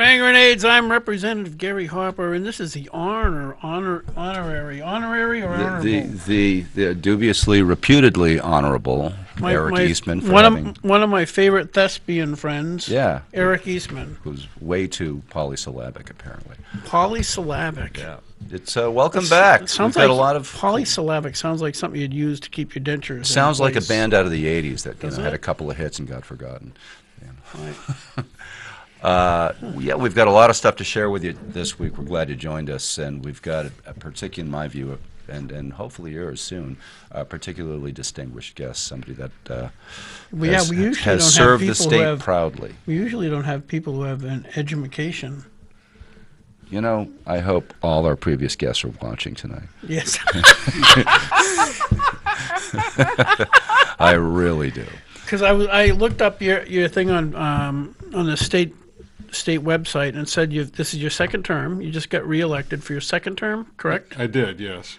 Hand Grenades. I'm Representative Gary Harper, and this is the honorary or honorable? The dubiously, reputedly honorable Eric Eastman for one of my favorite thespian friends. Yeah, Eric Eastman, who's way too polysyllabic apparently. Polysyllabic. Yeah, it's welcome back. It sounds We've got like a lot of polysyllabic. Sounds like something you'd use to keep your dentures. Sounds in like a place. band out of the '80s that Does had it? a couple of hits and got forgotten. Right. Yeah, we've got a lot of stuff to share with you this week. We're glad you joined us, and we've got a particular, in my view, and hopefully yours soon, a particularly distinguished guest, somebody that has served the state proudly. We usually don't have people who have an education. You know, I hope all our previous guests are watching tonight. Yes. I really do. Because I looked up your thing on the state website and said this is your second term. You just got reelected for your second term, correct? I did, yes.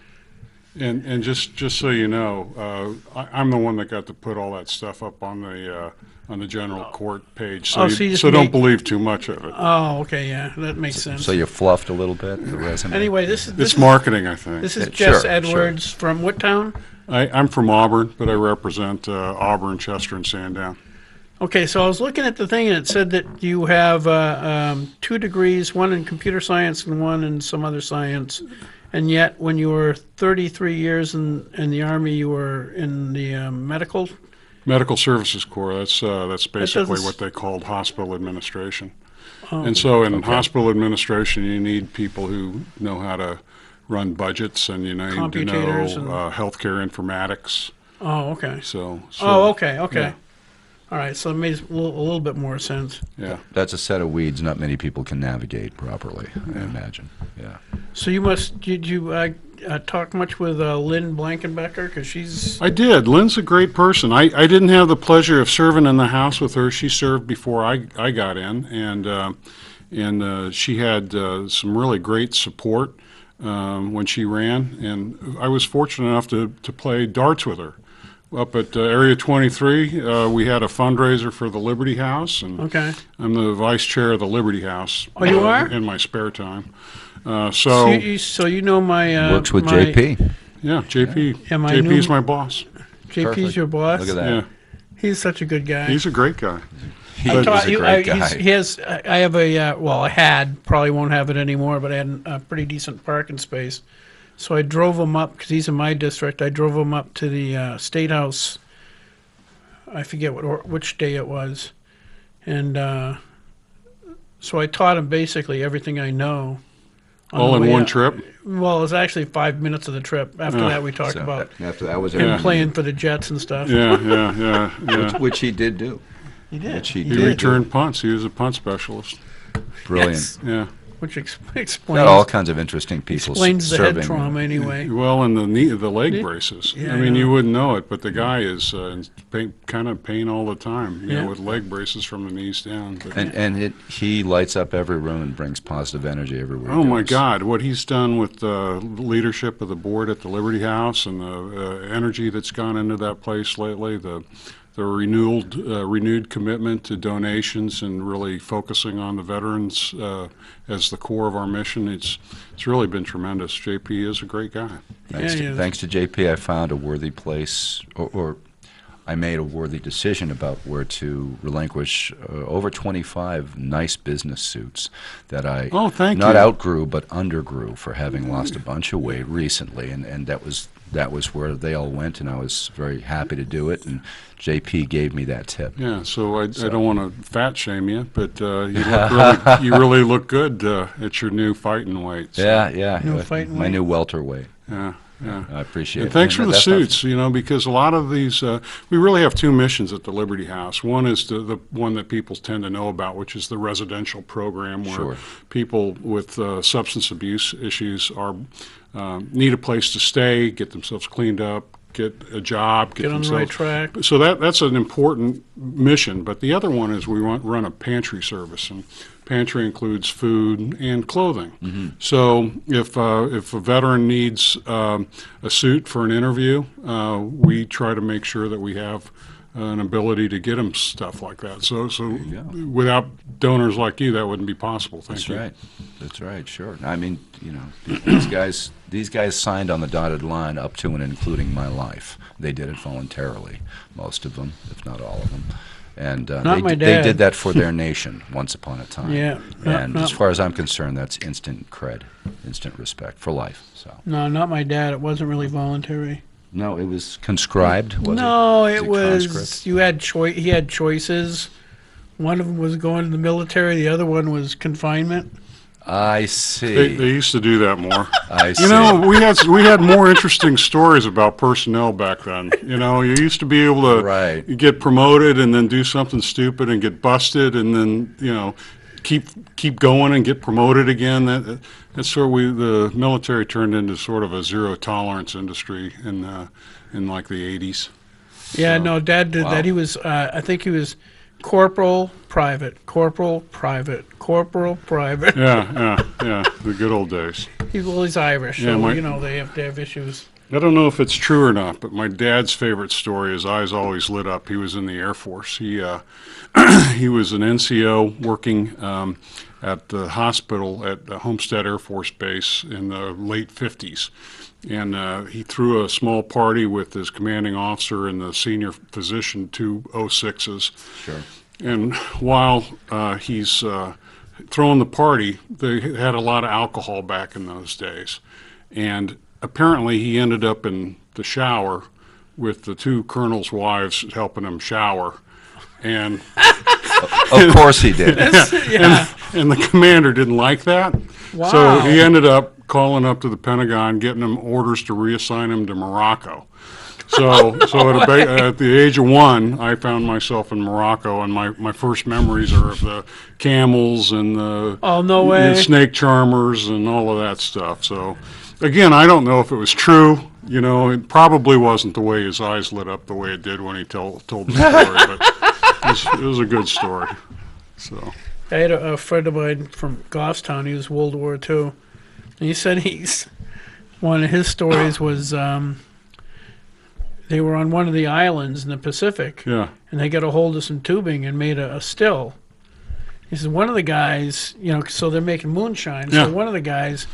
And just so you know, I'm the one that got to put all that stuff up on the general court page. So don't believe too much of it. Oh, okay, yeah, that makes sense. So you fluffed a little bit the resume. Anyway, it's marketing, I think. This is Jess Edwards from what town? I'm from Auburn, but I represent Auburn, Chester, and Sandown. Okay, so I was looking at the thing, and it said that you have 2 degrees, one in computer science and one in some other science, and yet when you were 33 years in the Army, you were in the medical Services Corps. That's basically what they called hospital administration. Oh, and so in hospital administration, you need people who know how to run budgets, and you need to know healthcare informatics. Oh, okay. Okay. Yeah. All right, so it makes a little bit more sense. Yeah. That's a set of weeds not many people can navigate properly, I imagine. Yeah. So did you talk much with Lynn Blankenbecker? Because she's... I did. Lynn's a great person. I didn't have the pleasure of serving in the House with her. She served before I got in, and she had some really great support when she ran, and I was fortunate enough to play darts with her. Up at Area 23, we had a fundraiser for the Liberty House, and I'm the vice chair of the Liberty House. Oh, you are? In my spare time. So you know my... Works with JP. Yeah, JP. JP's my boss. JP's your boss? Look at that. Yeah. He's such a good guy. He's a great guy. He's a great guy. I have I had, probably won't have it anymore, but I had a pretty decent parking space. So I drove him up, because he's in my district, I drove him up to the State House. I forget which day it was. And so I taught him basically everything I know. All in one trip? Well, it was actually 5 minutes of the trip. After that, we talked about after that was him playing for the Jets and stuff. Yeah. Which he did do. He did. He returned punts. He was a punt specialist. Brilliant. Yes. Yeah. Which explains got all kinds of interesting people explains the serving. head trauma anyway. Well, and the leg braces. Yeah, I mean, you wouldn't know it, but the guy is kind of pain all the time. You know, with leg braces from the knees down. But, he lights up every room and brings positive energy everywhere. Oh my God! What he's done with the leadership of the board at the Liberty House and the energy that's gone into that place lately, the renewed commitment to donations and really focusing on the veterans as the core of our mission. It's really been tremendous. JP is a great guy. Thanks to JP, I found a worthy place, or I made a worthy decision about where to relinquish over 25 nice business suits that I not outgrew but undergrew for having lost a bunch of weight recently, and that was where they all went, and I was very happy to do it, and JP gave me that tip. Yeah, so I don't want to fat shame you, but you really look good at your new fighting weight. So. Yeah, my new welterweight. Yeah. I appreciate it. And thanks for the suits, because a lot of these, we really have 2 missions at the Liberty House. One is the one that people tend to know about, which is the residential program where people with substance abuse issues need a place to stay, get themselves cleaned up, get a job, get on the right track. So that's an important mission. But the other one is we run a pantry service, and pantry includes food and clothing. Mm-hmm. So if a veteran needs a suit for an interview, we try to make sure that we have an ability to get them stuff like that. So you go. without donors like you, that wouldn't be possible. Thank That's you. right. That's right. Sure. I mean, these guys signed on the dotted line up to and including my life. They did it voluntarily, most of them, if not all of them. And Not my they dad. did that for their nation once upon a time. Yeah, And not- as far as I'm concerned, that's instant cred, instant respect for life. So No, not my dad. It wasn't really voluntary. no, it was conscribed. Was No, it? it Was was. conscript? You had He had choices. One of them was going to the military. The other one was confinement. I They see. used to do that more. I see. You know, we had more interesting stories about personnel back then. You know, you used to be able to Right. get promoted and then do something stupid and get busted, and then keep going and get promoted again. That's sort of the military turned into sort of a zero tolerance industry in like the 80s. Yeah, So- no, Dad did Wow. that. He was. I think he was corporal, private, corporal, private, corporal, private. Yeah, the good old days. He's Irish, Yeah, so my- they have to have issues. I don't know if it's true or not, but my dad's favorite story, his eyes always lit up. He was in the Air Force. He he was an NCO working at the hospital at Homestead Air Force Base in the late 50s. And he threw a small party with his commanding officer and the senior physician, two 06s. Sure. And while he's throwing the party, they had a lot of alcohol back in those days. And apparently he ended up in the shower with the two colonels' wives helping him shower. And Of course he did. Yeah. and the commander didn't like that. So Wow. he ended up calling up to the Pentagon, getting them orders to reassign him to Morocco. So at the age of 1, I found myself in Morocco, and my first memories are of the camels and the Oh, no way. snake charmers and all of that stuff. So again, I don't know if it was true. You know, it probably wasn't the way his eyes lit up the way it did when he told the story, but it was a good story. So. I had a friend of mine from Goffstown. He was World War II. And he said one of his stories was they were on one of the islands in the Pacific, Yeah, and they got a hold of some tubing and made a still. He said one of the guys, so they're making moonshine. Yeah. So one of the guys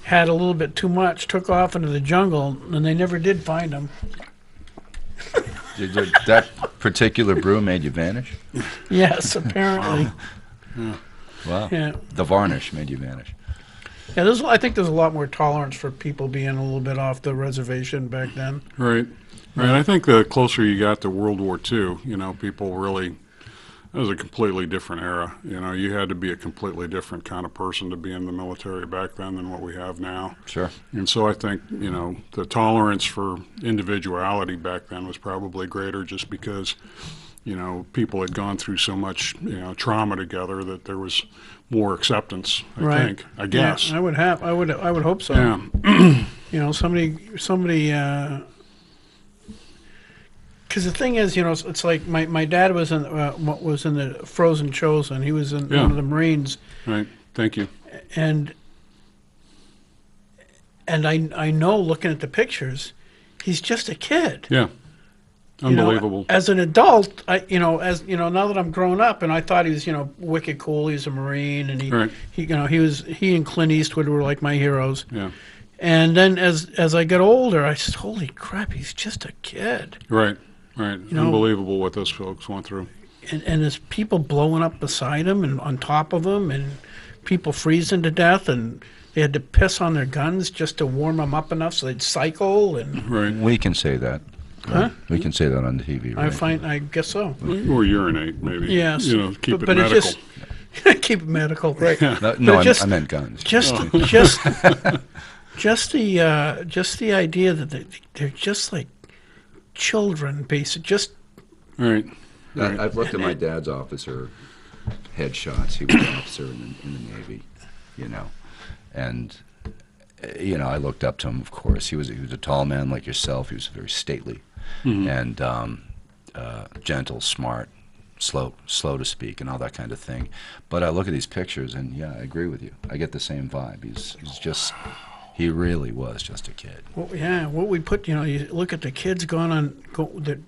had a little bit too much, took off into the jungle, and they never did find him. Did that particular brew made you vanish? Yes, apparently. Wow. Yeah. The varnish made you vanish. Yeah, I think there's a lot more tolerance for people being a little bit off the reservation back then. right. I think the closer you got to World War II, people really, it was a completely different era. You had to be a completely different kind of person to be in the military back then than what we have now. Sure. And so I think, the tolerance for individuality back then was probably greater just because, people had gone through so much, trauma together that there was more acceptance, I think, I guess. Yeah, I would hope so. Yeah. Somebody, because the thing is, it's like my dad was in the Frozen Chosen. He was in Yeah. one of the Marines, Right. Thank you. and I know looking at the pictures, he's just a kid. Yeah. Unbelievable. As an adult, now that I'm grown up, and I thought he was, wicked cool. He was a Marine, and Right. he and Clint Eastwood were like my heroes. Yeah. And then as I got older, I said, "Holy crap, he's just a kid." Right. know- Unbelievable what those folks went through. And there's people blowing up beside him and on top of him, and people freezing to death, and they had to piss on their guns just to warm them up enough so they'd cycle. And Right. We can say that. Huh? We can say that on the TV, right? I guess so. Or urinate, maybe. Yes, Keep but it it's medical. just keep it medical, right? No, But I meant guns. Just just the idea that they're just like children, basically. Just Right. I've looked at my dad's officer headshots. He was an officer in the Navy, and I looked up to him. Of course, he was a tall man like yourself. He was very stately and gentle, smart, slow to speak, and all that kind of thing. But I look at these pictures, and yeah, I agree with you. I get the same vibe. He really was just a kid. what we put. You look at the kids that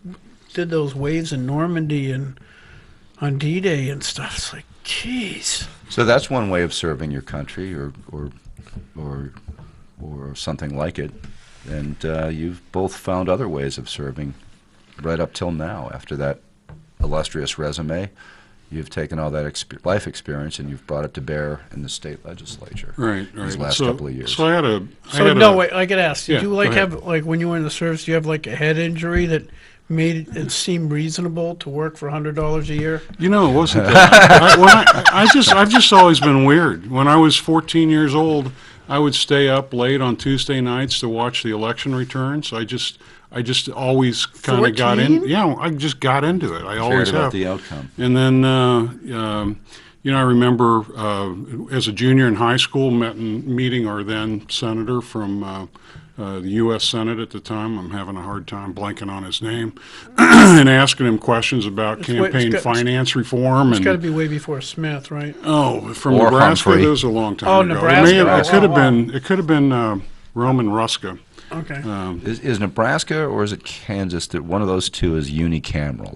did those waves in Normandy and on D-Day and stuff. It's like, jeez. So that's one way of serving your country, or something like it. And you've both found other ways of serving right up till now. After that illustrious resume, you've taken all that life experience and you've brought it to bear in the state legislature. Right. These last couple of years. So I had a. Wait, I could ask. Did Yeah, you go like ahead. have like when you were in the service? Do you have like a head injury that made it seem reasonable to work for $100 a year? You know, it wasn't that. I've just always been weird. When I was 14 years old, I would stay up late on Tuesday nights to watch the election returns. I just always kind of got in. 14? Yeah, I just got into it. I always Cared about have. the outcome. And then, I remember as a junior in high school, meeting our then senator from the U.S. Senate at the time. I'm having a hard time blanking on his name, and asking him questions about campaign finance reform. It's And got to be way before Smith, right? oh, from Or Nebraska, Humphrey. that was a long time Oh, ago. Nebraska. It could have Oh, been. It could have been Roman Ruska. Okay. Is Nebraska or is it Kansas that one of those two is unicameral?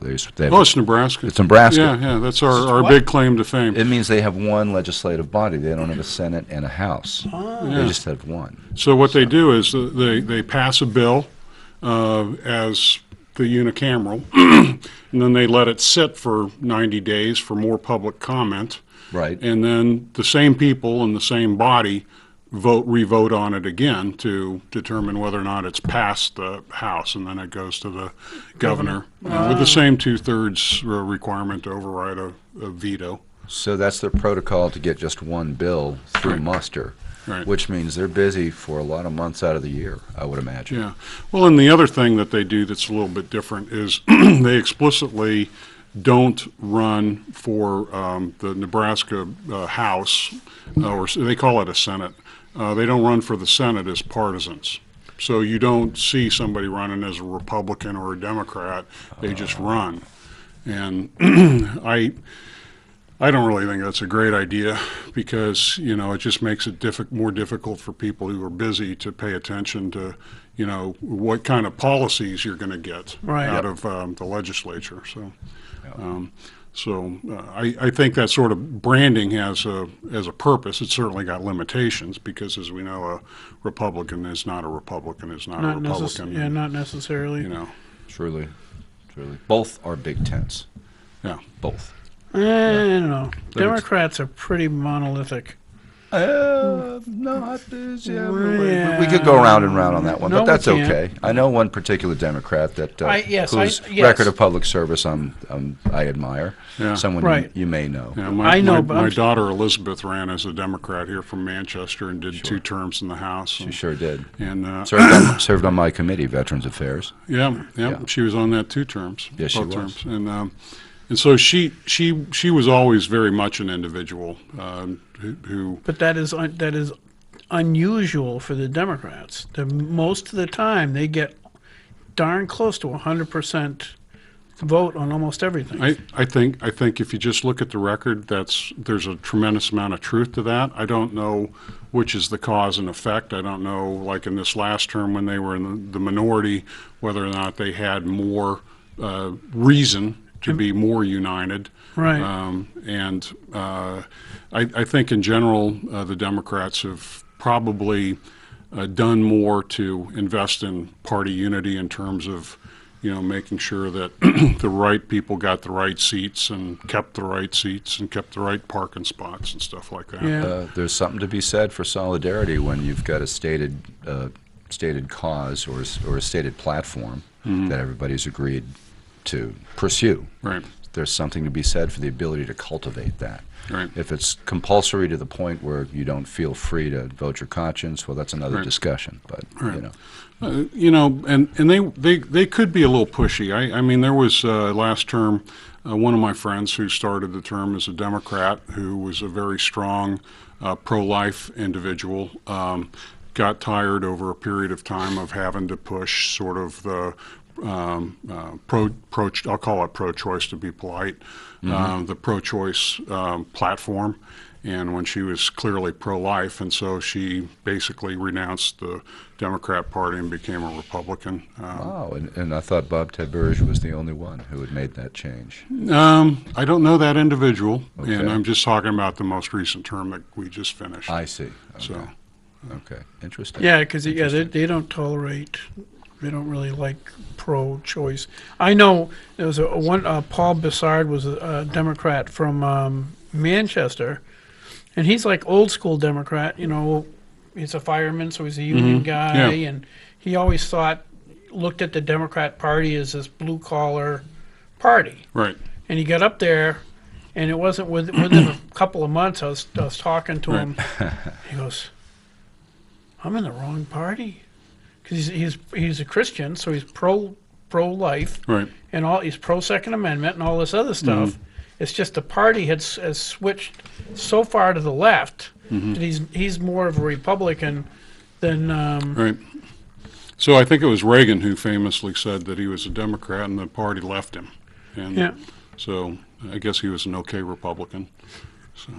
Oh, it's Nebraska. It's Nebraska. Yeah, that's our what? big claim to fame. It means they have one legislative body. They don't have a Senate and a House. Oh. They just have one. So what they do is they pass a bill as the unicameral, and then they let it sit for 90 days for more public comment, Right. and then the same people in the same body re-vote on it again to determine whether or not it's passed the House, and then it goes to the governor with the same two-thirds requirement to override a veto. So that's their protocol to get just one bill through Right. muster, Right. which means they're busy for a lot of months out of the year, I would imagine. Yeah. Well, and the other thing that they do that's a little bit different is they explicitly don't run for the Nebraska House, or they call it a Senate. They don't run for the Senate as partisans. So you don't see somebody running as a Republican or a Democrat. They just run. And I don't really think that's a great idea because, it just makes it more difficult for people who are busy to pay attention to, what kind of policies you're going to get Right. out of the legislature. So, I think that sort of branding has a purpose. It's certainly got limitations because, as we know, a Republican is not a Republican is not a Republican. Yeah, not necessarily. Truly. Both are big tents. Yeah. Both. I don't know. Democrats are pretty monolithic. No, we could go round and round on that one, No, but that's we can't. okay. I know one particular Democrat that Yes, whose yes. record of public service I admire. Yeah. Someone Right. you may know. Yeah, I know, but my I'm- daughter Elizabeth ran as a Democrat here from Manchester and did 2 terms in the House. She sure did. And Served on my committee, Veterans Affairs. yeah, Yeah. she was on that 2 terms. Yes, she both was. terms. And so she was always very much an individual who But that is unusual for the Democrats. Most of the time, they get darn close to 100% vote on almost everything. I think if you just look at the record, there's a tremendous amount of truth to that. I don't know which is the cause and effect. I don't know, like in this last term when they were in the minority, whether or not they had more reason to be more united. Right. I think in general, the Democrats have probably done more to invest in party unity in terms of, making sure that the right people got the right seats and kept the right seats and kept the right parking spots and stuff like that. Yeah. There's something to be said for solidarity when you've got a stated cause or a stated platform that everybody's agreed to pursue. Right. There's something to be said for the ability to cultivate that. Right. If it's compulsory to the point where you don't feel free to vote your conscience, well, that's another Right. discussion. But Right. And they could be a little pushy. I mean, there was last term one of my friends who started the term as a Democrat, who was a very strong pro-life individual. Got tired over a period of time of having to push sort of the I'll call it pro-choice to be polite, the pro-choice platform, and when she was clearly pro-life, and so she basically renounced the Democrat Party and became a Republican. Wow, and I thought Bob Tiburge was the only one who had made that change. I don't know that individual, Okay. and I'm just talking about the most recent term that we just finished. I see. Okay. So, Okay, interesting. Yeah, because they Interesting. don't tolerate, they don't really like pro-choice. I know there was Paul Bissard was a Democrat from Manchester, and he's like old school Democrat. You know, he's a fireman, so he's a union guy, Yeah. and he always looked at the Democrat Party as this blue collar party. right. And he got up there, and it wasn't within a couple of months. I was talking to him. He goes, "I'm in the wrong party," because he's a Christian, so he's pro-life, Right. and he's pro Second Amendment and all this other stuff. It's just the party has switched so far to the left that he's more of a Republican than Right. So I think it was Reagan who famously said that he was a Democrat and the party left him. And yeah. so I guess he was an okay Republican. So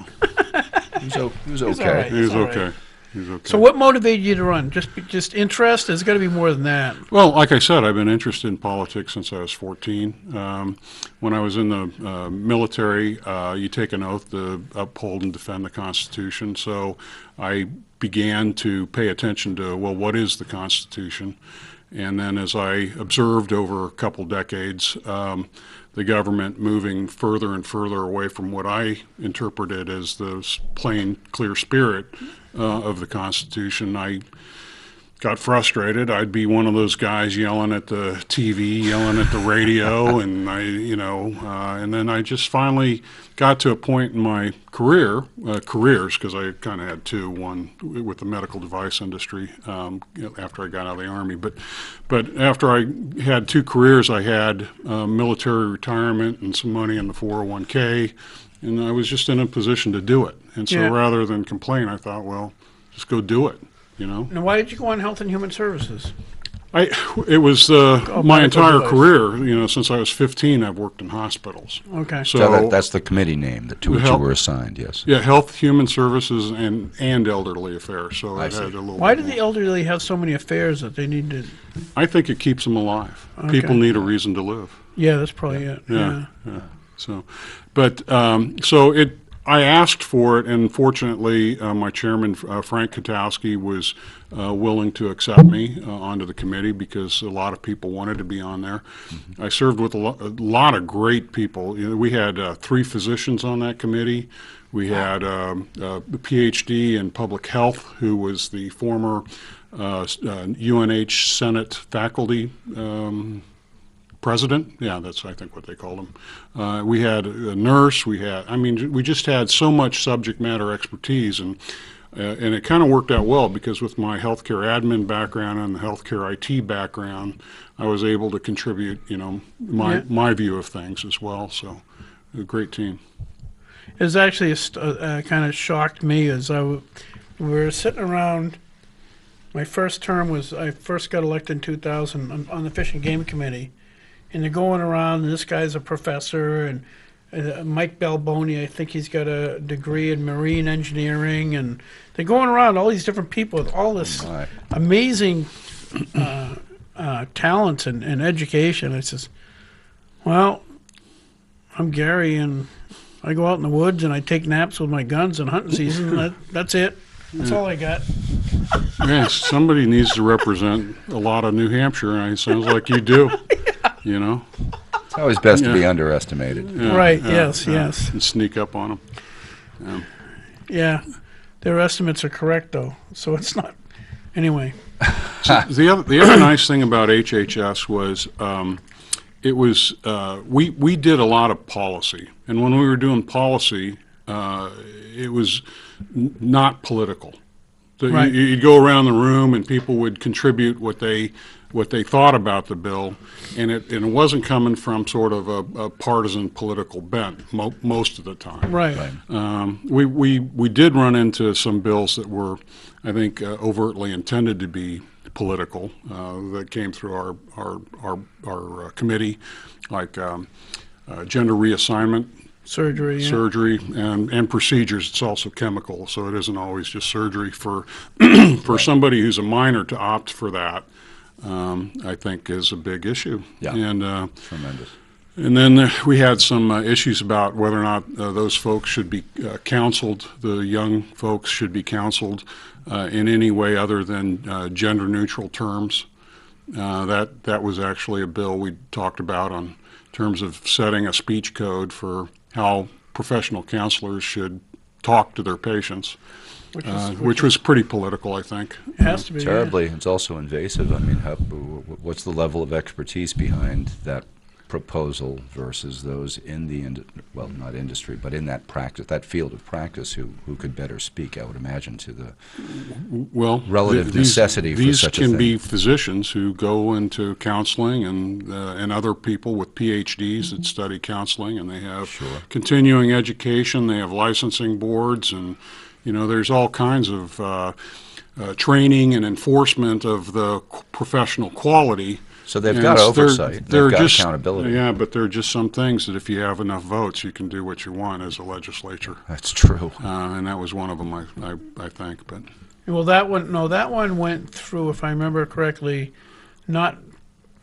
He was He's okay. all right. he was all right. okay. He was okay. So what motivated you to run? Just interest? There's got to be more than that. Well, like I said, I've been interested in politics since I was 14. When I was in the military, you take an oath to uphold and defend the Constitution. So I began to pay attention to, well, what is the Constitution? And then as I observed over a couple decades, the government moving further and further away from what I interpreted as the plain, clear spirit of the Constitution, I got frustrated. I'd be one of those guys yelling at the TV, yelling at the radio, and and then I just finally got to a point in my careers, because I kind of had two, one with the medical device industry after I got out of the Army. But after I had two careers, I had military retirement and some money in the 401k, and I was just in a position to do it. And so Yeah. rather than complain, I thought, well, just go do it, you know. Now, why did you go on Health and Human Services? It was my medical entire device. career. Since I was 15, I've worked in hospitals. Okay. So that's the committee name to which you Help- were assigned, yes. Yeah, Health, Human Services, and elderly affairs. So I it had see. a little. Why bit do the more. elderly have so many affairs that they need to? I think it keeps them alive. Okay. People need a reason to live. Yeah, that's probably it. Yeah. So, but I asked for it, and fortunately, my chairman, Frank Katowski, was willing to accept me onto the committee because a lot of people wanted to be on there. I served with a lot of great people. We had 3 physicians on that committee. We had a PhD in public health who was the former UNH Senate faculty president. Yeah, that's, I think, what they called him. We had a nurse. We just had so much subject matter expertise, and it kind of worked out well because with my healthcare admin background and the healthcare IT background, I was able to contribute, my view of things as well. So, a great team. It was actually kind of shocked me as we were sitting around. My first term was I first got elected in 2000 on the Fish and Game Committee, and they're going around. And this guy's a professor, and Mike Balboni, I think he's got a degree in marine engineering, and they're going around all these different people with all this My. amazing talents and education. I says, well, I'm Gary, and I go out in the woods and I take naps with my guns in hunting season. That's it. That's all I got. Yes, somebody needs to represent a lot of New Hampshire, and it sounds like you do. It's always best to be underestimated. Yeah, Right, yeah, yes, yeah. yes. And sneak up on them. Yeah, their estimates are correct though, so it's not. Anyway, The other nice thing about HHS was we did a lot of policy, and when we were doing policy, it was not political. Right. You'd go around the room and people would contribute what they thought about the bill, and it wasn't coming from sort of a partisan political bent most of the time. right. We did run into some bills that were, I think, overtly intended to be political, that came through our committee, like gender reassignment, Surgery. Yeah. surgery, and procedures. It's also chemical, so it isn't always just surgery. For somebody who's a minor to opt for that, I think is a big issue. Yeah. And Tremendous. and then we had some issues about whether or not those folks should be counseled. The young folks should be counseled in any way other than gender-neutral terms. That was actually a bill we talked about on terms of setting a speech code for how professional counselors should talk to their patients, which was pretty political, I think. It has to be. Terribly. It's also invasive. I mean, what's the level of expertise behind that proposal versus those in the, well, not industry, but in that practice, that field of practice, who could better speak, I would imagine, to the Well, relative necessity for these such a can thing. be physicians who go into counseling, and other people with PhDs that study counseling, and they have continuing education. They have licensing boards, and there's all kinds of training and enforcement of the professional quality. So they've And got there- oversight. there are They've got just- accountability. Yeah, but there are just some things that if you have enough votes, you can do what you want as a legislature. That's true. And that was one of them, I think. But Well, that one went through, if I remember correctly, not,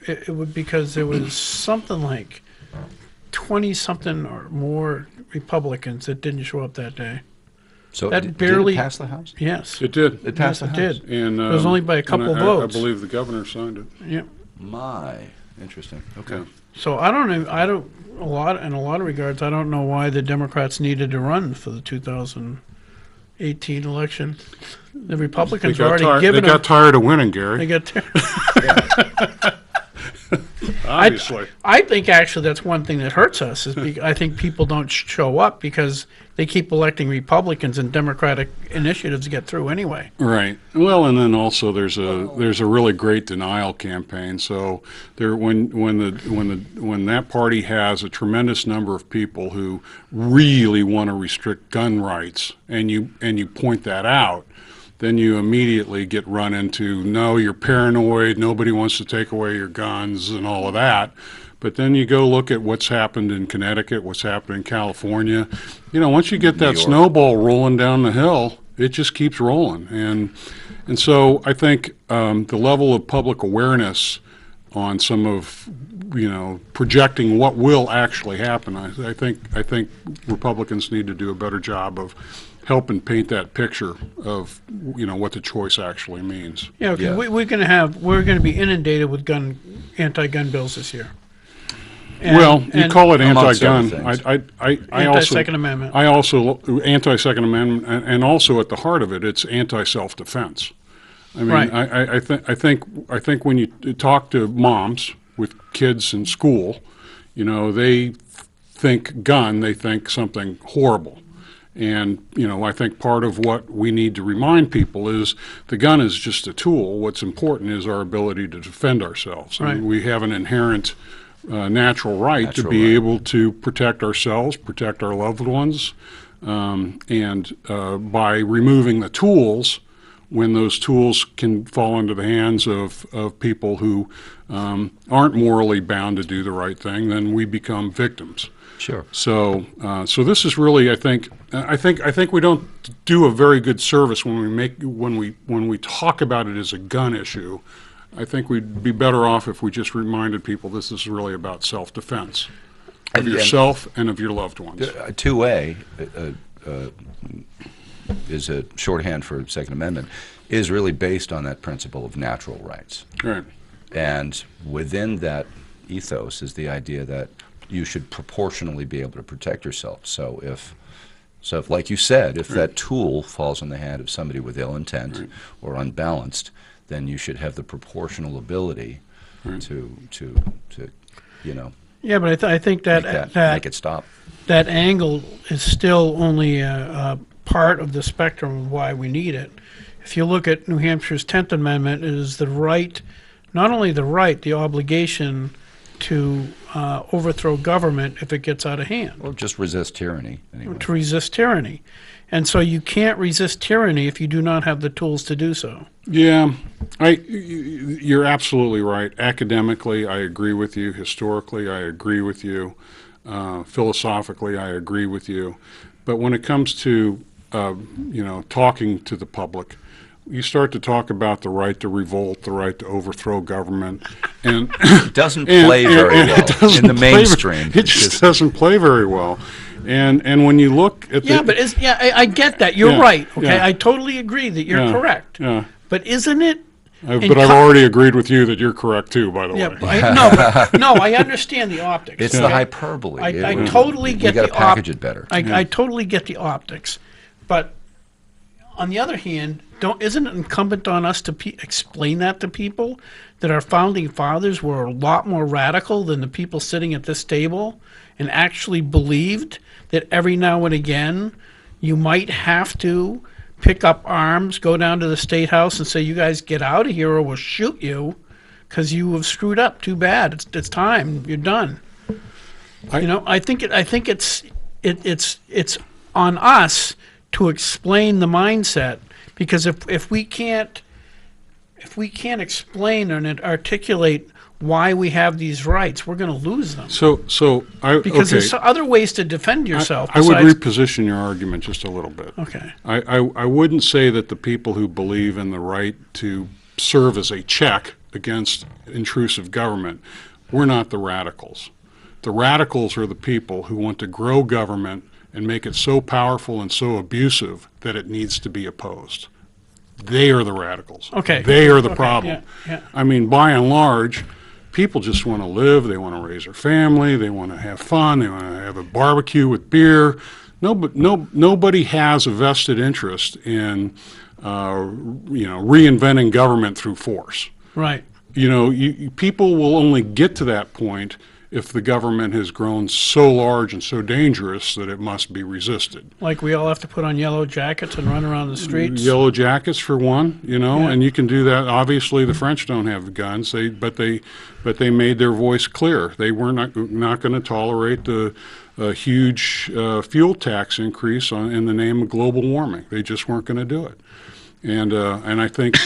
it would, because there was something like 20-something or more Republicans that didn't show up that day. So That did barely- it pass the House? Yes. it did. It passed Yes, the it House. did. And, It was only by a and couple I votes. believe the governor signed it. Yeah. My, interesting. Okay. Yeah. So I don't know, in a lot of regards, I don't know why the Democrats needed to run for the 2018 election. The Republicans were already given They got them. tired of winning, Gary. They got tired. Obviously. I think actually that's one thing that hurts us. I think people don't show up because they keep electing Republicans and Democratic initiatives get through anyway. Right. Well, and then also there's a really great denial campaign. So when that party has a tremendous number of people who really want to restrict gun rights, and you point that out, then you immediately get run into, no, you're paranoid, nobody wants to take away your guns and all of that. But then you go look at what's happened in Connecticut, what's happened in California. Once you get that York. snowball rolling down the hill, it just keeps rolling. And so I think the level of public awareness on some of, projecting what will actually happen, I think Republicans need to do a better job of helping paint that picture of what the choice actually means. Yeah, because Yeah. we're going to be inundated with anti-gun bills this year. You call it amongst other anti-gun. things. I also Anti-Second Amendment. I also anti-Second Amendment, and also at the heart of it, it's anti-self-defense. I mean, Right. I think when you talk to moms with kids in school, they think gun, they think something horrible. And, I think part of what we need to remind people is the gun is just a tool. What's important is our ability to defend ourselves. Right. And we have an inherent natural right to Natural be right. able to protect ourselves, protect our loved ones, and by removing the tools, when those tools can fall into the hands of people who aren't morally bound to do the right thing, then we become victims. Sure. So this is really, I think we don't do a very good service when we talk about it as a gun issue. I think we'd be better off if we just reminded people this is really about self-defense of And- yourself and of your loved ones. 2A is a shorthand for Second Amendment, is really based on that principle of natural rights. Right. And within that ethos is the idea that you should proportionally be able to protect yourself. So if, like you said, if that tool falls in the hand of somebody with ill intent or unbalanced, then you should have the proportional ability to Yeah, but I think that make it stop. that angle is still only a part of the spectrum of why we need it. If you look at New Hampshire's 10th Amendment, it is the right, not only the right, the obligation to overthrow government if it gets out of hand, Or just resist tyranny, anyway. to resist tyranny. And so you can't resist tyranny if you do not have the tools to do so. Yeah, you're absolutely right. Academically, I agree with you. Historically, I agree with you. Philosophically, I agree with you. But when it comes to, talking to the public, you start to talk about the right to revolt, the right to overthrow government, and It doesn't play very well it doesn't in the play mainstream. It just doesn't play very well. And when you look at Yeah, but I get that. You're Yeah, right. Okay, yeah. I totally agree that you're Yeah, correct. yeah. But isn't it? But I've already agreed with you that you're correct too, by the Yeah, way. no, I understand the optics. It's the hyperbole. I totally get We got the to package it better. I totally get the optics, but on the other hand, isn't it incumbent on us to explain that to people, that our founding fathers were a lot more radical than the people sitting at this table, and actually believed that every now and again you might have to pick up arms, go down to the State House and say, you guys get out of here or we'll shoot you because you have screwed up. Too bad. It's time. You're done. I think it's on us to explain the mindset, because if we can't explain and articulate why we have these rights, we're going to lose them. Because there's other ways to defend yourself. I would reposition your argument just a little bit. Okay. I wouldn't say that the people who believe in the right to serve as a check against intrusive government, we're not the radicals. The radicals are the people who want to grow government and make it so powerful and so abusive that it needs to be opposed. They are the radicals. Okay. They are the problem. Yeah. I mean, by and large, people just want to live, they want to raise their family, they want to have fun, they want to have a barbecue with beer. Nobody has a vested interest in, reinventing government through force. Right. People will only get to that point if the government has grown so large and so dangerous that it must be resisted. Like we all have to put on yellow jackets and run around the streets. Yellow jackets for one, and you can do that. Obviously, the French don't have guns, but they made their voice clear. They were not going to tolerate the huge fuel tax increase in the name of global warming. They just weren't going to do it. And I think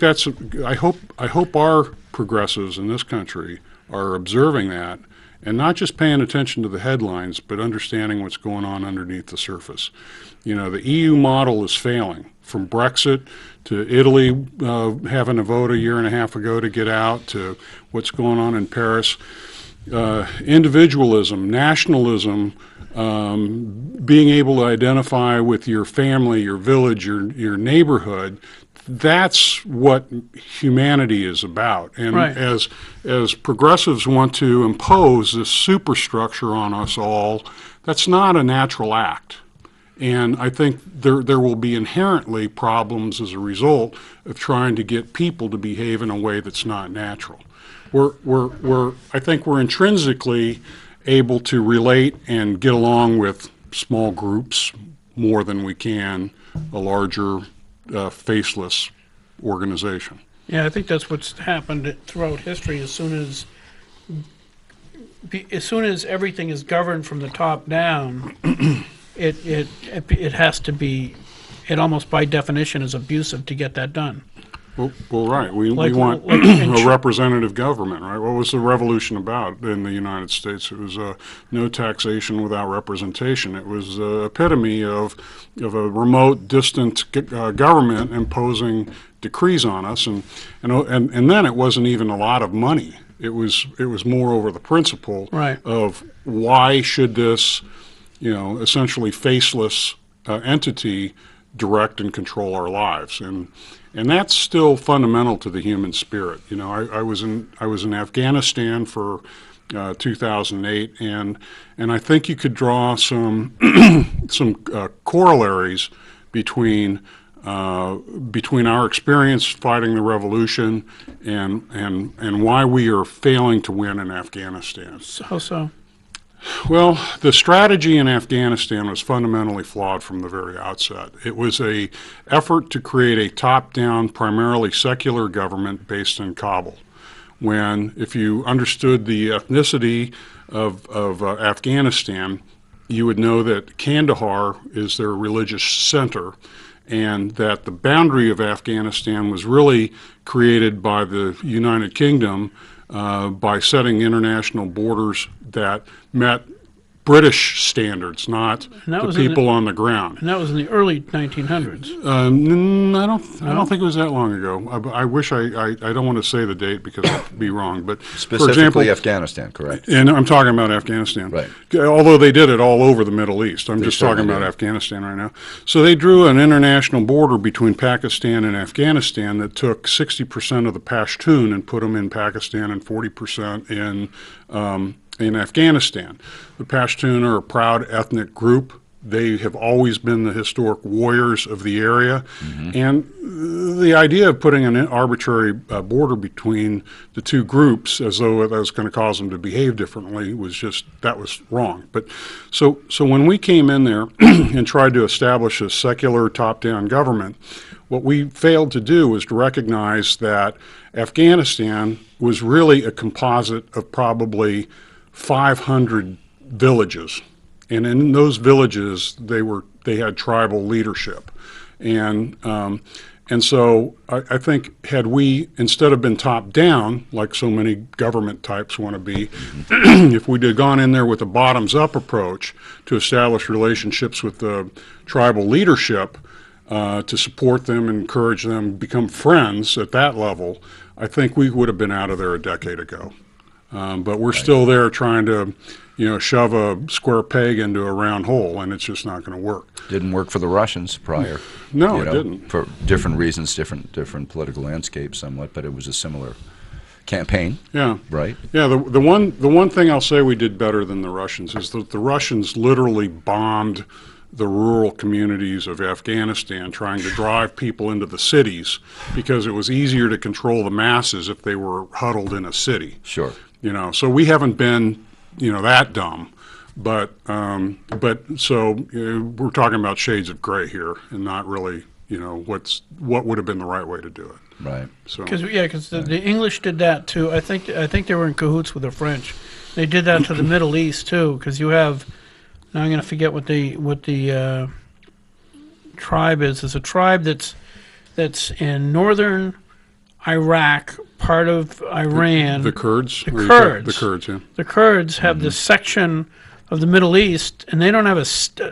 that's. I hope our progressives in this country are observing that and not just paying attention to the headlines, but understanding what's going on underneath the surface. The EU model is failing, from Brexit to Italy having a vote a year and a half ago to get out, to what's going on in Paris. Individualism, nationalism, being able to identify with your family, your village, your neighborhood. That's what humanity is about. And right. as progressives want to impose this superstructure on us all, that's not a natural act. And I think there will be inherently problems as a result of trying to get people to behave in a way that's not natural. I think we're intrinsically able to relate and get along with small groups more than we can a larger faceless organization. Yeah, I think that's what's happened throughout history. As soon as everything is governed from the top down, it has to be. It almost by definition is abusive to get that done. Well, right. We want a representative government, right? What was the revolution about in the United States? It was no taxation without representation. It was the epitome of a remote, distant government imposing decrees on us, and then it wasn't even a lot of money. It was more over the principle right. of why should this, essentially faceless entity direct and control our lives, and that's still fundamental to the human spirit. I was in Afghanistan for 2008, and I think you could draw some corollaries between our experience fighting the revolution and why we are failing to win in Afghanistan. How so? Well, the strategy in Afghanistan was fundamentally flawed from the very outset. It was an effort to create a top-down, primarily secular government based in Kabul, when, if you understood the ethnicity of Afghanistan, you would know that Kandahar is their religious center, and that the boundary of Afghanistan was really created by the United Kingdom by setting international borders that met British standards, not that the was in the- people on the ground. And that was in the early 1900s. I don't think it was that long ago. I wish I don't want to say the date because I'd be wrong. But for Specifically example, Afghanistan, correct? and I'm talking about Afghanistan. Right. Although they did it all over the Middle East. I'm just talking certainly about did. Afghanistan right now. So they drew an international border between Pakistan and Afghanistan that took 60% of the Pashtun and put them in Pakistan and 40% in Afghanistan. The Pashtun are a proud ethnic group. They have always been the historic warriors of the area. And the idea of putting an arbitrary border between the two groups as though that was going to cause them to behave differently that was wrong. But so when we came in there and tried to establish a secular top-down government, what we failed to do was to recognize that Afghanistan was really a composite of probably 500 villages, and in those villages they had tribal leadership, and so I think had we, instead of been top down like so many government types want to be, if we'd have gone in there with a bottoms up approach to establish relationships with the tribal leadership, to support them and encourage them become friends at that level, I think we would have been out of there a decade ago. But we're still there trying to, shove a square peg into a round hole, and it's just not going to work. Didn't work for the Russians prior. No, it didn't. For different reasons, different political landscape somewhat, but it was a similar campaign, Yeah. right? Yeah, the one thing I'll say we did better than the Russians is that the Russians literally bombed the rural communities of Afghanistan, trying to drive people into the cities because it was easier to control the masses if they were huddled in a city. Sure. So we haven't been, that dumb, but so we're talking about shades of gray here, and not really, what would have been the right way to do it. Right. So Because the English did that too. I think they were in cahoots with the French. They did that to the Middle East too. Because you have, now I'm going to forget what the tribe is. It's a tribe that's in northern Iraq, part of Iran. the Kurds. The Kurds. The Kurds, yeah. The Kurds have this section of the Middle East, and they don't have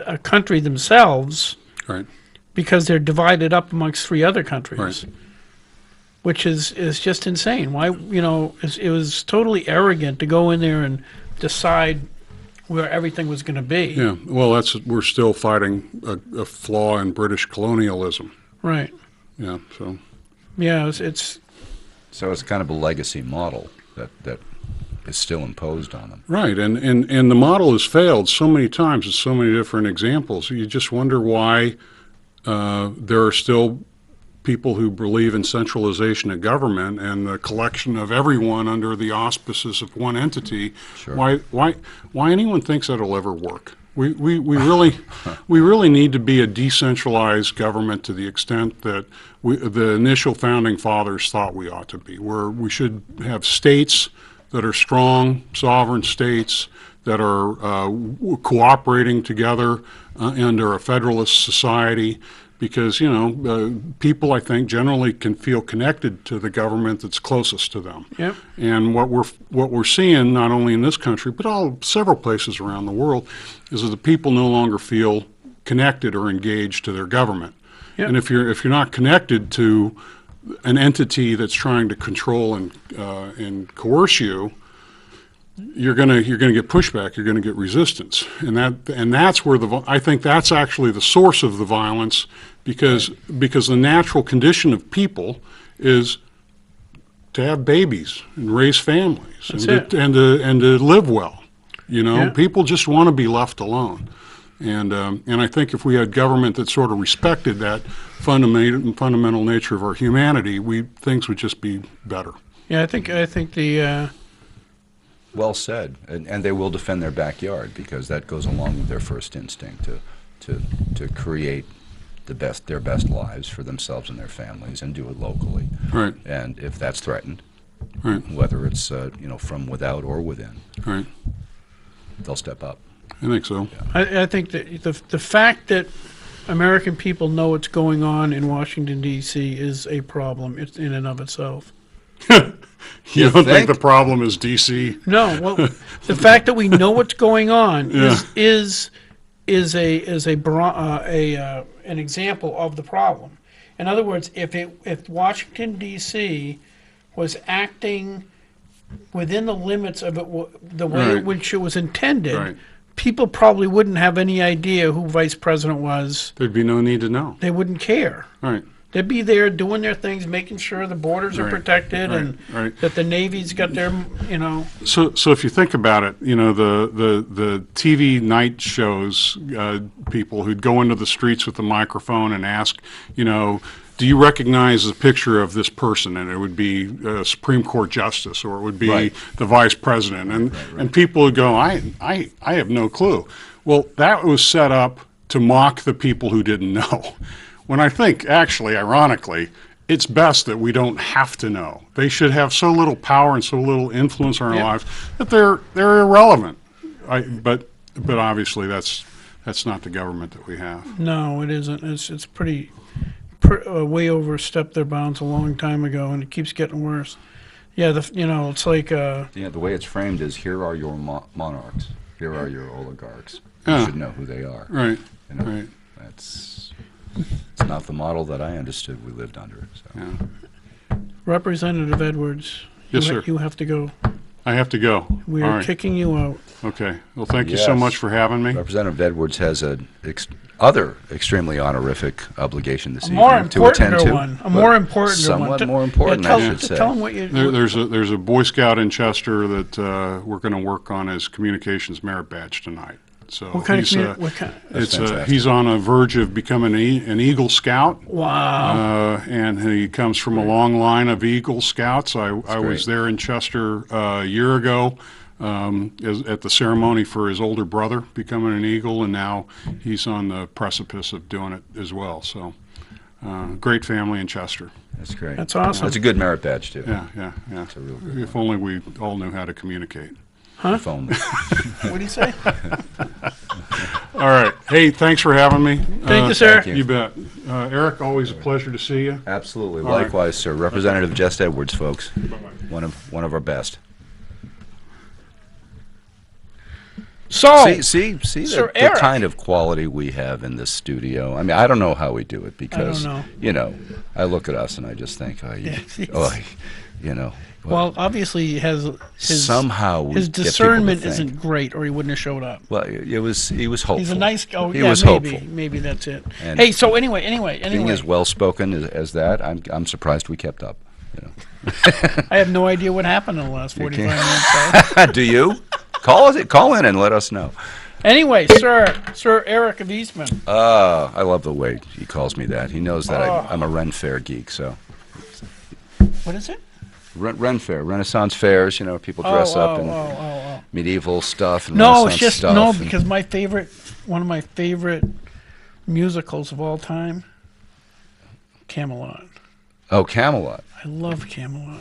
a country themselves Right. because they're divided up amongst three other countries, Right. which is just insane. Why, it was totally arrogant to go in there and decide where everything was going to be. Yeah. Well, we're still fighting a flaw in British colonialism. Right. Yeah. So. Yeah, it's So it's kind of a legacy model that is still imposed on them. Right, and the model has failed so many times in so many different examples. You just wonder why there are still people who believe in centralization of government and the collection of everyone under the auspices of one entity. Sure. Why anyone thinks that'll ever work? We really need to be a decentralized government to the extent that the initial founding fathers thought we ought to be, where we should have states that are strong, sovereign states that are cooperating together under a federalist society, because people, I think, generally can feel connected to the government that's closest to them. Yep. And what we're seeing, not only in this country but several places around the world, is that the people no longer feel connected or engaged to their government. Yep. And if you're not connected to an entity that's trying to control and coerce you, you're gonna get pushback. You're gonna get resistance, and that's where I think that's actually the source of the violence, because the natural condition of people is to have babies and raise families and to live well. Yeah. People just want to be left alone, and I think if we had government that sort of respected that fundamental nature of our humanity, things would just be better. Yeah, I think the Well said, and they will defend their backyard, because that goes along with their first instinct to create their best lives for themselves and their families, and do it locally. Right. And if that's threatened, Right. whether it's from without or within. Right. They'll step up. I think so. I think that the fact that American people know what's going on in Washington, D.C. is a problem in and of itself. You don't think think? the problem is D.C.? No, well, the fact that we know what's going on Yeah. is an example of the problem. In other words, if Washington D.C. was acting within the limits of the way Right. in which it was intended, Right. people probably wouldn't have any idea who vice president was. There'd be no need to know. They wouldn't care. Right. They'd be there doing their things, making sure the borders are Right. protected Right. and Right. that the Navy's got their, you know. So if you think about it, the TV night shows, people who'd go into the streets with the microphone and ask, do you recognize the picture of this person? And it would be a Supreme Court justice, or it would be Right. the vice president, and people would go, I have no clue. Well, that was set up to mock the people who didn't know. When I think, actually, ironically, it's best that we don't have to know. They should have so little power and so little influence on our Yep. lives that they're irrelevant. But obviously that's not the government that we have. No, it isn't. It's pretty way overstepped their bounds a long time ago, and it keeps getting worse. Yeah, it's like The way it's framed is, here are your monarchs, here are your oligarchs. You Yeah. should know who they are. Right. You know, Right. it's not the model that I understood we lived under. So. Yeah. Representative Edwards. Yes, you sir. You have to go. I have to go. We All are right. kicking you out. Okay. Well, thank you so Yes. much for having me. Representative Edwards has other extremely honorific obligation this More evening to attend important to. one. A But more important somewhat one. more important, Yeah, I should say. Tell them what you. There's a Boy Scout in Chester that we're going to work on his communications merit badge tonight. So What kind of he's, what kind? That's fantastic. he's on a verge of becoming an Eagle Scout. Wow. And he comes from a long line of Eagle Scouts. I was great. there in Chester a year ago at the ceremony for his older brother becoming an Eagle, and now he's on the precipice of doing it as well. So great family in Chester. That's great. That's awesome. That's a good merit badge, too. Yeah. a real good If only we all knew how to communicate. If only. What do you say? All right. Hey, thanks for having me. Thank you, sir. thank you. You bet. Eric, always a pleasure to see you. Absolutely. All right. Likewise, sir. Representative Jess Edwards, folks. One of our best. So, See Sir the Eric. kind of quality we have in this studio. I mean, I don't know how we do it because, know. I look at us and I just think, Yeah, well, obviously, he has somehow we his get people to discernment think. isn't great, or he wouldn't have showed up. Well, he was hopeful. He's a nice. Oh, He yeah, was maybe, hopeful. maybe that's it. And Hey, so anyway. Being as well spoken as that, I'm surprised we kept up. I have no idea what happened in the last 45 can't- minutes. So. Do you? Call in and let us know. Anyway, Sir Eric of Eastman. I love the way he calls me that. He knows that Oh. I'm a Ren Fair geek. So What is it? Ren Fair, Renaissance fairs. People dress up in Oh. medieval stuff and No, Renaissance it's just stuff. and- because one of my favorite musicals of all time, Camelot. Oh, Camelot. I love Camelot.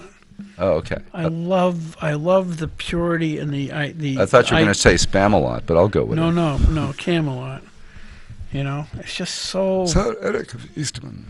Oh, okay. I love the purity and the. I thought you were going to say Spamalot, but I'll go with it. No, Camelot. It's just so. So Eric of Eastman.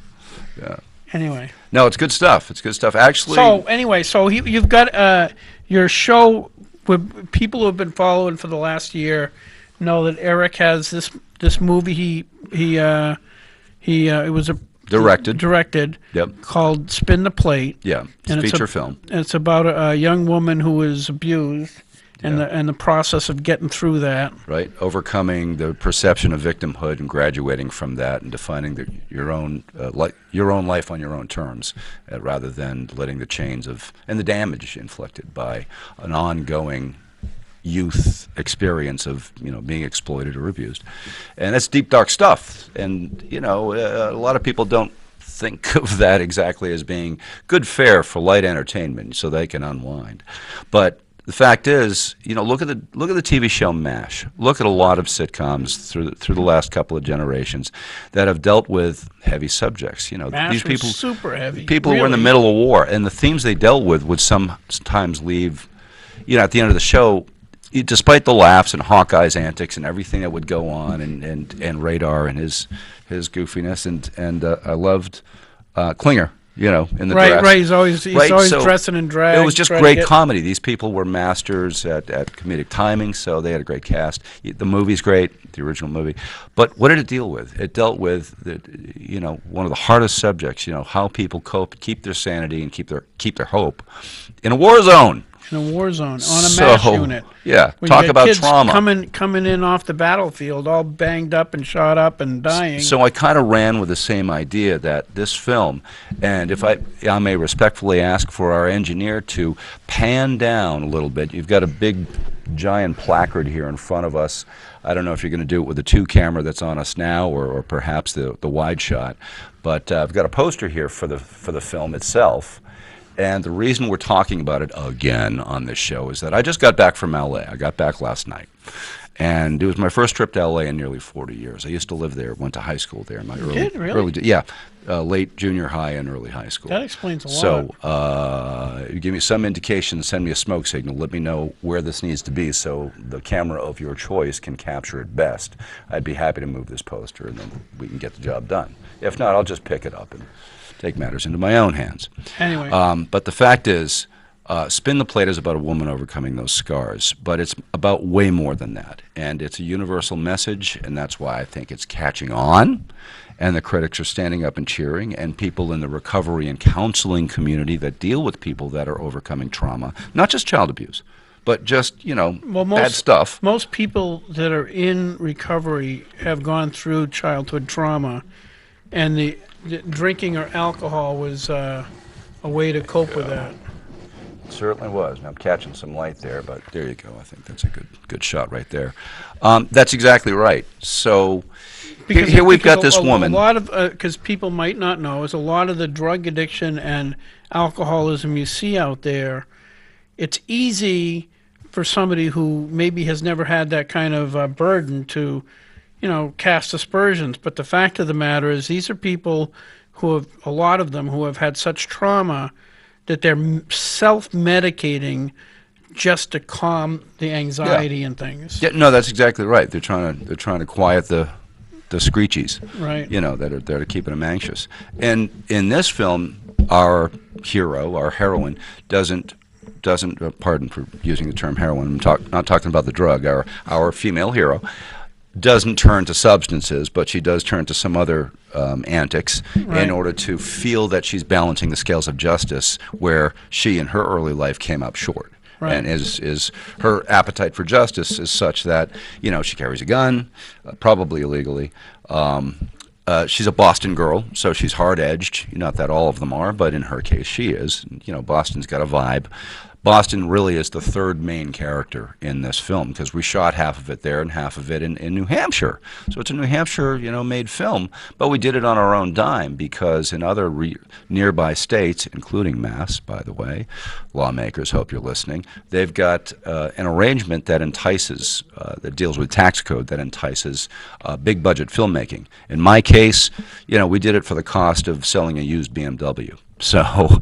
Yeah. Anyway. No, it's good stuff. It's good stuff. Actually, So anyway, you've got your show. With people who have been following for the last year know that Eric has this movie. It was a directed. Yep. Called Spin the Plate. Yeah. It's And a it's feature film. It's about a young woman who is abused and the process of getting through that. Right, overcoming the perception of victimhood and graduating from that and defining your own life on your own terms, rather than letting the chains and the damage inflicted by an ongoing youth experience of being exploited or abused. And that's deep, dark stuff. And a lot of people don't think of that exactly as being good fare for light entertainment, so they can unwind. But the fact is, look at the TV show MASH. Look at a lot of sitcoms through the last couple of generations that have dealt with heavy subjects. MASH These people, was super heavy. people who were in the really. middle of war, and the themes they dealt with would sometimes leave, at the end of the show, despite the laughs and Hawkeye's antics and everything that would go on, and Radar and his goofiness, and I loved Klinger, in the Right, dress. right. He's always So dressing in drag. it was just trying to great get- comedy. These people were masters at comedic timing, so they had a great cast. The movie's great, the original movie. But what did it deal with? It dealt with one of the hardest subjects. How people cope, keep their sanity, and keep their hope in a war zone. in a war zone on a MASH unit. Yeah, Where you talk got about kids trauma. coming in off the battlefield, all banged up and shot up and dying. So I kind of ran with the same idea that this film, and if I may respectfully ask for our engineer to pan down a little bit. You've got a big, giant placard here in front of us. I don't know if you're going to do it with the 2 camera that's on us now, or perhaps the wide shot. But I've got a poster here for the film itself. And the reason we're talking about it again on this show is that I just got back from L.A. I got back last night. And it was my first trip to L.A. in nearly 40 years. I used to live there, went to high school there. In my really? Late junior high and early high school. That explains a lot. So you give me some indication, send me a smoke signal, let me know where this needs to be so the camera of your choice can capture it best. I'd be happy to move this poster and then we can get the job done. If not, I'll just pick it up and take matters into my own hands. Anyway. But the fact is, Spin the Plate is about a woman overcoming those scars, but it's about way more than that. And it's a universal message, and that's why I think it's catching on. And the critics are standing up and cheering, and people in the recovery and counseling community that deal with people that are overcoming trauma, not just child abuse, but just, bad stuff. Most people that are in recovery have gone through childhood trauma, and the drinking or alcohol was a way to cope with that. It certainly was. I'm catching some light there, but there you go. I think that's a good shot right there. That's exactly right. So here we've got this woman. A lot of, because people might not know, is a lot of the drug addiction and alcoholism you see out there, it's easy for somebody who maybe has never had that kind of burden to, cast aspersions. But the fact of the matter is these are people who have, a lot of them, who have had such trauma that they're self-medicating just to calm the anxiety and things. Yeah, no, that's exactly right. They're trying to quiet the screechies, Right. that are keeping them anxious. And in this film, our hero, our heroine, doesn't pardon for using the term heroine. I'm not talking about the drug. Our female hero doesn't turn to substances, but she does turn to some other antics in order to feel that she's balancing the scales of justice where she in her early life came up short. Right. And is her appetite for justice is such that, she carries a gun, probably illegally. She's a Boston girl, so she's hard-edged. Not that all of them are, but in her case she is. Boston's got a vibe. Boston really is the third main character in this film because we shot half of it there and half of it in New Hampshire. So it's a New Hampshire, made film, but we did it on our own dime because in other nearby states, including Mass, by the way, lawmakers, hope you're listening, they've got an arrangement that entices, that deals with tax code that entices big budget filmmaking. In my case, we did it for the cost of selling a used BMW. So,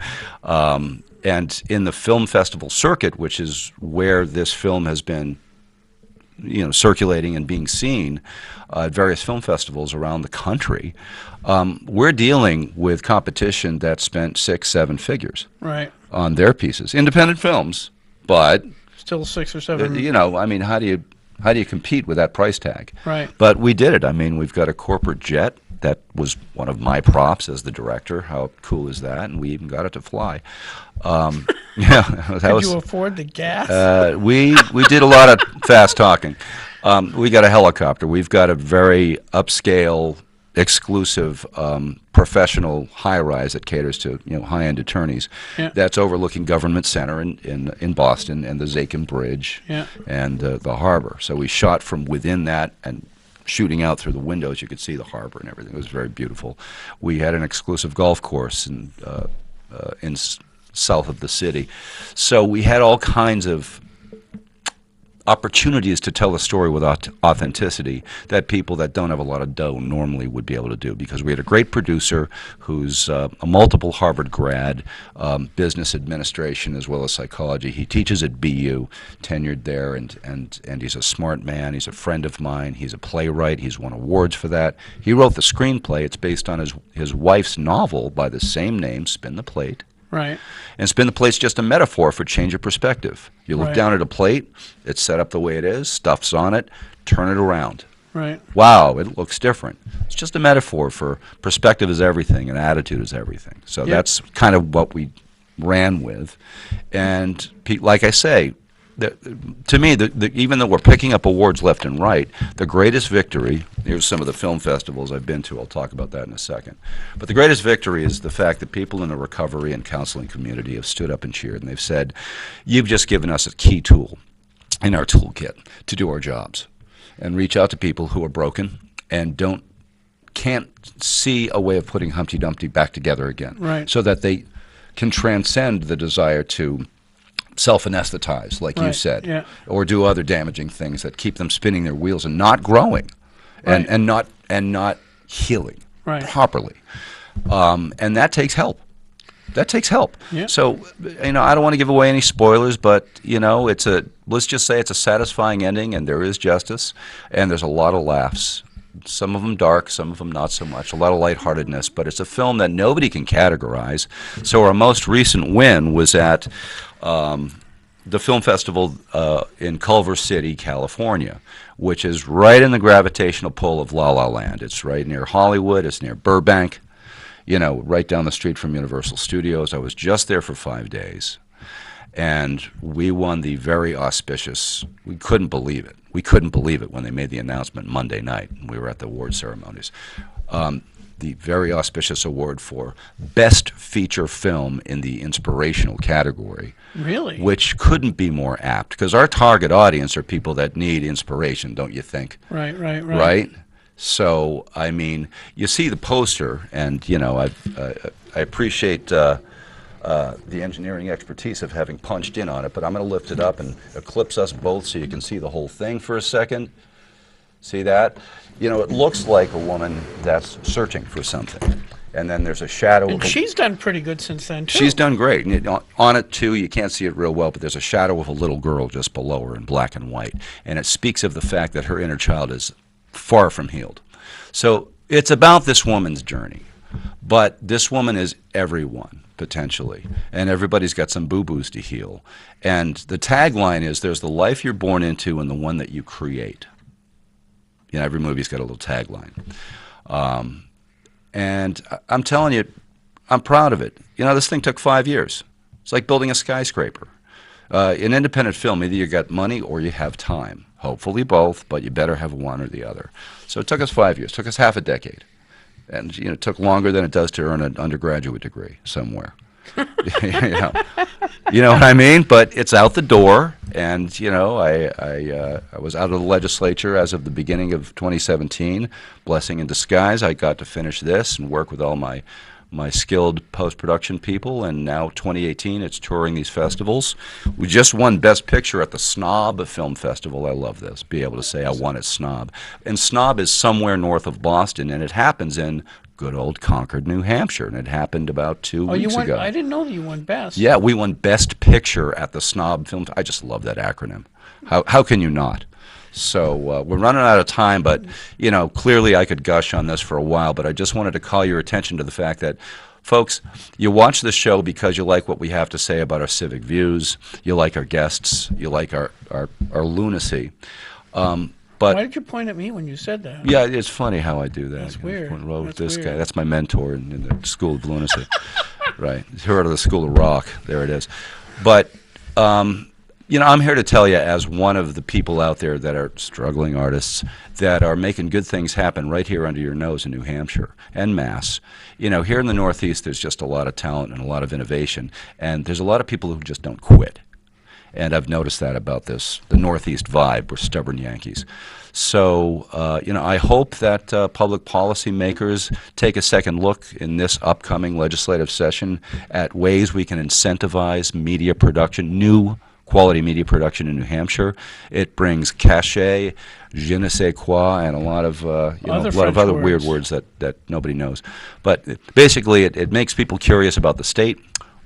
and in the film festival circuit, which is where this film has been, circulating and being seen at various film festivals around the country, we're dealing with competition that spent 6-7 figures Right. on their pieces, independent films, but Still 6 or 7. how do you compete with that price tag? Right. But we did it. We've got a corporate jet. That was one of my props as the director. How cool is that? And we even got it to fly. Could you afford the gas? We did a lot of fast talking. We got a helicopter. We've got a very upscale, exclusive, professional high-rise that caters to high-end attorneys. Yeah. That's overlooking Government Center in Boston and the Zakin Bridge and the harbor. So we shot from within that and shooting out through the windows, you could see the harbor and everything. It was very beautiful. We had an exclusive golf course in south of the city. So we had all kinds of opportunities to tell a story with authenticity that people that don't have a lot of dough normally would be able to do, because we had a great producer who's a multiple Harvard grad, business administration as well as psychology. He teaches at BU, tenured there, and he's a smart man. He's a friend of mine. He's a playwright. He's won awards for that. He wrote the screenplay. It's based on his wife's novel by the same name, Spin the Plate. Right. And spin the plate's just a metaphor for change of perspective. You look Right. down at a plate, it's set up the way it is, stuff's on it, turn it around. Right. Wow, it looks different. It's just a metaphor for perspective is everything and attitude is everything. So Yep. that's kind of what we ran with. And like I say, to me, even though we're picking up awards left and right, the greatest victory, here's some of the film festivals I've been to, I'll talk about that in a second, but the greatest victory is the fact that people in the recovery and counseling community have stood up and cheered, and they've said, you've just given us a key tool in our toolkit to do our jobs and reach out to people who are broken and can't see a way of putting Humpty Dumpty back together again, Right. so that they can transcend the desire to self-anesthetize, like you Right, said, yeah. or do other damaging things that keep them spinning their wheels and not growing, Right. and not healing Right. properly, and that takes help. That takes help. Yeah. So, I don't want to give away any spoilers, but let's just say it's a satisfying ending, and there is justice, and there's a lot of laughs. Some of them dark, some of them not so much. A lot of lightheartedness, but it's a film that nobody can categorize. So our most recent win was at the film festival in Culver City, California, which is right in the gravitational pull of La La Land. It's right near Hollywood. It's near Burbank, right down the street from Universal Studios. I was just there for 5 days, and we won the very auspicious, we couldn't believe it. We couldn't believe it when they made the announcement Monday night. We were at the award ceremonies. The very auspicious award for Best Feature Film in the Inspirational category, Really? which couldn't be more apt, because our target audience are people that need inspiration, don't you think? Right. Right. Right. Right? So, I mean, you see the poster, and, I appreciate the engineering expertise of having punched in on it, but I'm going to lift it up and eclipse us both so you can see the whole thing for a second. See that? It looks like a woman that's searching for something, and then there's a shadow. And she's done pretty good since then, too. She's done great. And on it, too, you can't see it real well, but there's a shadow of a little girl just below her in black and white, and it speaks of the fact that her inner child is far from healed. So it's about this woman's journey, but this woman is everyone, potentially, and everybody's got some boo-boos to heal. And the tagline is, there's the life you're born into and the one that you create. Every movie's got a little tagline. And I'm telling you, I'm proud of it. This thing took 5 years. It's like building a skyscraper. In independent film, either you got money or you have time. Hopefully both, but you better have one or the other. So it took us 5 years. It took us half a decade. And it took longer than it does to earn an undergraduate degree somewhere. You know what I mean? But it's out the door, and I was out of the legislature as of the beginning of 2017. Blessing in disguise, I got to finish this and work with all my skilled post-production people, and now 2018, it's touring these festivals. We just won Best Picture at the Snob Film Festival. I love this, be able to say I won at Snob. And Snob is somewhere north of Boston, and it happens in good old Concord, New Hampshire, and it happened about 2 weeks ago. I didn't know that you won Best. Yeah, we won Best Picture at the Snob Film. I just love that acronym. How can you not? So we're running out of time, but clearly I could gush on this for a while, but I just wanted to call your attention to the fact that, folks, you watch this show because you like what we have to say about our civic views, you like our guests, you like our lunacy. But why did you point at me when you said that? yeah, it's funny how I do that. That's weird. With That's this guy. weird. That's my mentor in the School of Lunacy. Right. Heard of the School of Rock. There it is. But, I'm here to tell you, as one of the people out there that are struggling artists that are making good things happen right here under your nose in New Hampshire and Mass. Here in the Northeast, there's just a lot of talent and a lot of innovation, and there's a lot of people who just don't quit. And I've noticed that about the Northeast vibe. We're stubborn Yankees. So, I hope that public policy makers take a second look in this upcoming legislative session at ways we can incentivize media production, new quality media production in New Hampshire. It brings cachet, je ne sais quoi, and a lot of other weird words that nobody knows. But basically, it makes people curious about the state,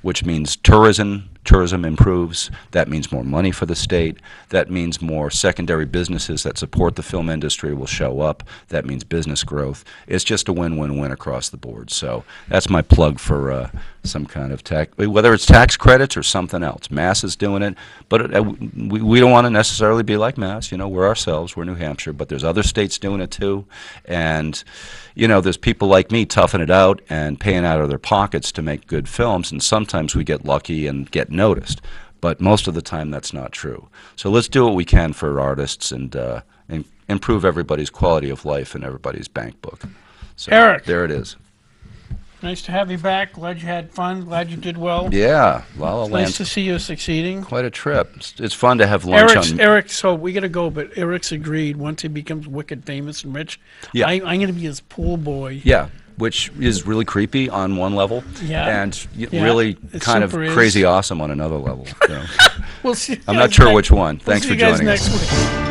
which means tourism. Tourism improves. That means more money for the state. That means more secondary businesses that support the film industry will show up. That means business growth. It's just a win-win-win across the board. So that's my plug for some kind of tax, whether it's tax credits or something else. Mass is doing it, but we don't want to necessarily be like Mass. We're ourselves. We're New Hampshire, but there's other states doing it too. And there's people like me toughing it out and paying out of their pockets to make good films, and sometimes we get lucky and get noticed. But most of the time, that's not true. So let's do what we can for artists and improve everybody's quality of life and everybody's bank book. So Eric. there it is. Nice to have you back. Glad you had fun. Glad you did well. Yeah, La La Nice Land's to see you succeeding. quite a trip. It's fun to have lunch Eric, so we got to go, but Eric's agreed once he becomes wicked famous and rich, Yeah. I'm going to be his pool boy. Yeah, which is really creepy on one level, Yeah. and Yeah, really it kind of super is. crazy awesome on another level. So. We'll see you I'm guys not sure next- which one. we'll Thanks see for you guys joining us. next week.